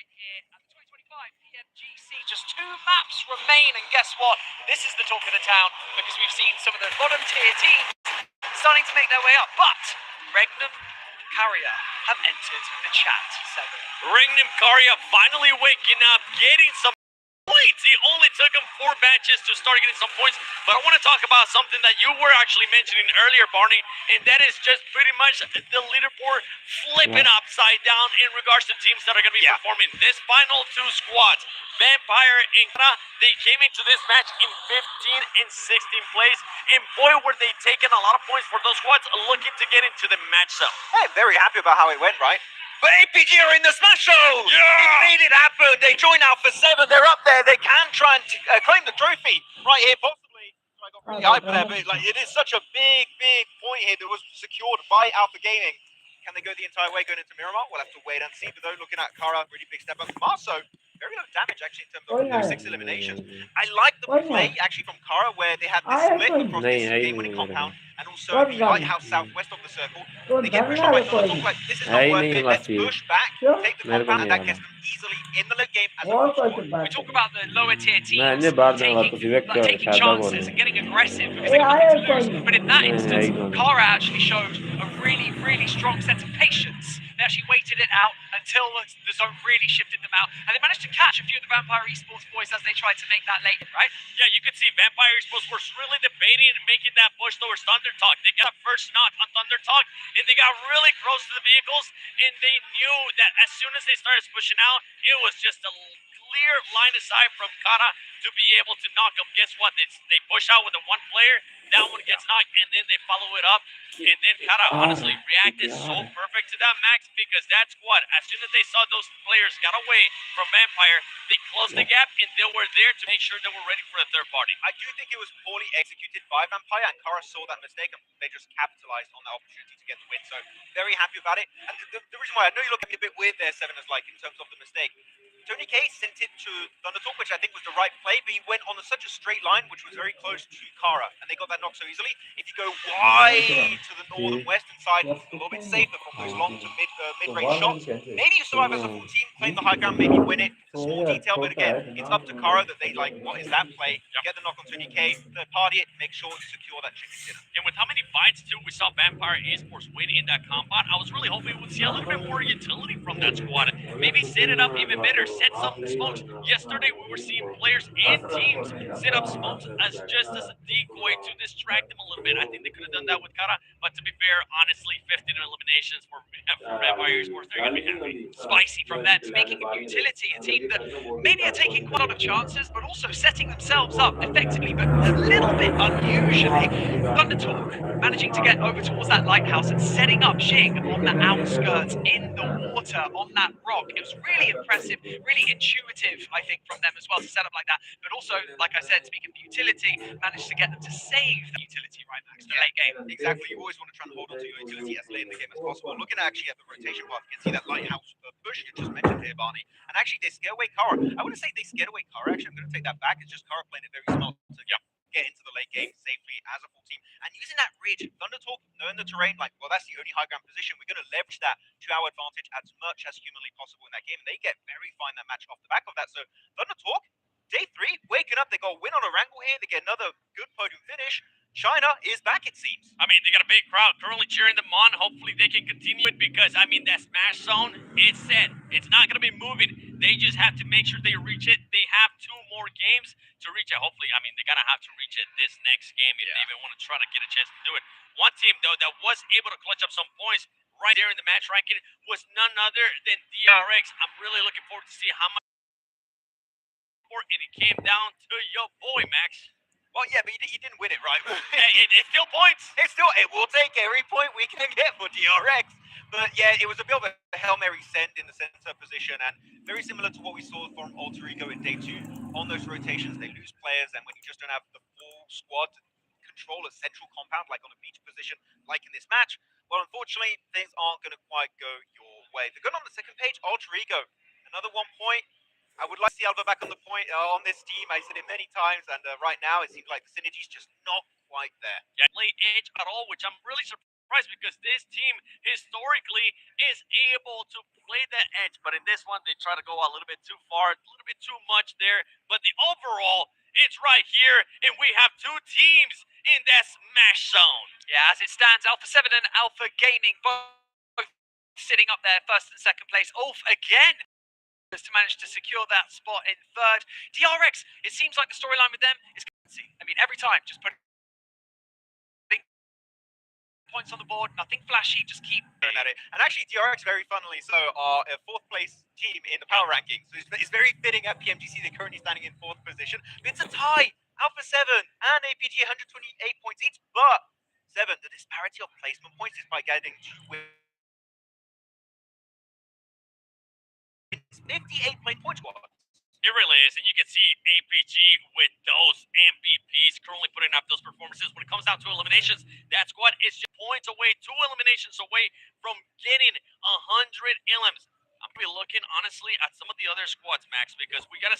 Here at the 2025 PUBG, just 2 maps remain, and guess what? This is the talk of the town because we've seen some of the bottom tier teams starting to make their way up, but Regnum and Carrier have entered the chat. Regnum Carrier finally waking up, getting some points. It only took him 4 matches to start getting some points, but I want to talk about something that you were actually mentioning earlier, Barney, and that is just pretty much the leaderboard flipping upside down in regards to teams that are going to be performing. This final 2 squads, Vampire and Kana, they came into this match in 15 and 16 place, and boy were they taking a lot of points for those squads looking to get into the match zone. Hey, very happy about how it went, right? But APG are in the Smash Show! Yeah! It made it happen! They join Alpha 7, they're up there, they can try and claim the trophy right here, possibly. I got pretty hyped for that, but it is such a big point here that was secured by Alpha Gaming. Can they go the entire way going into Miramar? We'll have to wait and see, but though, looking at Kara, really big step up from Marso. Very low damage, actually, in terms of those 6 eliminations. I like the play, actually, from Kara, where they had this split across this game-winning compound, and also the lighthouse southwest of the circle. They get pushed up by Thunder Talk, like, this is not worth it, let's push back, take the compound, and that gets them easily in the late game as a full squad. We talk about the lower tier teams taking chances and getting aggressive because they've got nothing to lose, but in that instance, Kara actually showed a really strong sense of patience. They actually waited it out until the zone really shifted them out, and they managed to catch a few of the Vampire Esports boys as they tried to make that late, right? Yeah, you could see Vampire Esports were really debating and making that push towards Thunder Talk. They got a first knock on Thunder Talk, and they got really close to the vehicles, and they knew that as soon as they started pushing out, it was just a clear line of sight from Kara to be able to knock them. Guess what? They push out with the 1 player, that one gets knocked, and then they follow it up. And then Kara honestly reacted so perfect to that, Max, because that squad, as soon as they saw those players got away from Vampire, they closed the gap, and they were there to make sure they were ready for a third party. I do think it was poorly executed by Vampire, and Kara saw that mistake, and they just capitalized on that opportunity to get the win. So, very happy about it. And the reason why, I know you look at me a bit weird there, Seven, as like, in terms of the mistake. Tony K sent it to Thunder Talk, which I think was the right play, but he went on such a straight line, which was very close to Kara, and they got that knock so easily. If you go wide to the north and western side, a little bit safer from those long to mid-range shots. Maybe you survive as a full team, claim the high ground, maybe win it. It's a small detail, but again, it's up to Kara that they like, what is that play? Get the knock on Tony K, third party it, make sure to secure that chicken dinner. And with how many fights, too, we saw Vampire Esports win in that compound, I was really hoping we would see a little bit more utility from that squad. Maybe set it up even better, set some smokes. Yesterday, we were seeing players and teams set up smokes as just as a decoy to distract them a little bit. I think they could have done that with Kara, but to be fair, honestly, 15 eliminations for Vampire Esports, they're going to be happy. Spicy from that, making a utility, a team that maybe are taking quite a lot of chances, but also setting themselves up effectively, but a little bit unusually. Thunder Talk managing to get over towards that lighthouse and setting up Xing on the outskirts in the water on that rock. It was really impressive, really intuitive, I think, from them as well to set up like that. But also, like I said, speaking of utility, managed to get them to save the utility right back to the late game. Exactly, you always want to try and hold on to your utility as late in the game as possible. Looking actually at the rotation path, you can see that lighthouse push you just mentioned here, Barney. And actually, they scared away Kara. I wouldn't say they scared away Kara, actually. I'm going to take that back. It's just Kara playing it very smart to get into the late game safely as a full team. And using that ridge, Thunder Talk, knowing the terrain, like, well, that's the only high ground position. We're going to leverage that to our advantage as much as humanly possible in that game. And they get very fine that match off the back of that. So, Thunder Talk, day 3, waking up, they got a win on a wrangle here. They get another good podium finish. China is back, it seems. I mean, they got a big crowd currently cheering them on. Hopefully they can continue it because, I mean, that Smash Zone, it's set. It's not going to be moving. They just have to make sure they reach it. They have 2 more games to reach it. Hopefully, I mean, they're going to have to reach it this next game if they even want to try to get a chance to do it. One team, though, that was able to clutch up some points right there in the match ranking was none other than DRX. I'm really looking forward to see how much more, and it came down to your boy, Max. Well, yeah, but you didn't win it, right? Hey, it's still points. It will take every point we can get for DRX. But yeah, it was a bit of a Hail Mary send in the center position, and very similar to what we saw from Alter Ego in day 2. On those rotations, they lose players, and when you just don't have the full squad to control a central compound, like on a beach position, like in this match, well, unfortunately, things aren't going to quite go your way. They're going on the second page, Alter Ego. Another 1 point. I would like to see Alva back on the point on this team. I said it many times, and right now it seems like the synergy's just not quite there. Yeah, late edge at all, which I'm really surprised. surprised because this team historically is able to play the edge, but in this one they try to go a little bit too far, a little bit too much there. But the overall, it's right here, and we have two teams in that smash zone. Yeah, as it stands, Alpha 7 and Alpha Gaming both sitting up there, first and second place. Ulf again to manage to secure that spot in third. DRX, it seems like the storyline with them is, I mean, every time, just putting points on the board, nothing flashy, just keep at it. And actually, DRX, very funnily so, are a fourth place team in the power rankings. So it's very fitting at PMGC. They're currently standing in fourth position. It's a tie. Alpha 7 and APG 128 points each, but 7, the disparity of placement points is by getting 2 wins. 58 point squad. It really is, and you can see APG with those MVPs currently putting up those performances. When it comes down to eliminations, that squad is just points away, 2 eliminations away from getting 100 elims. I'm going to be looking, honestly, at some of the other squads, Max, because we got to start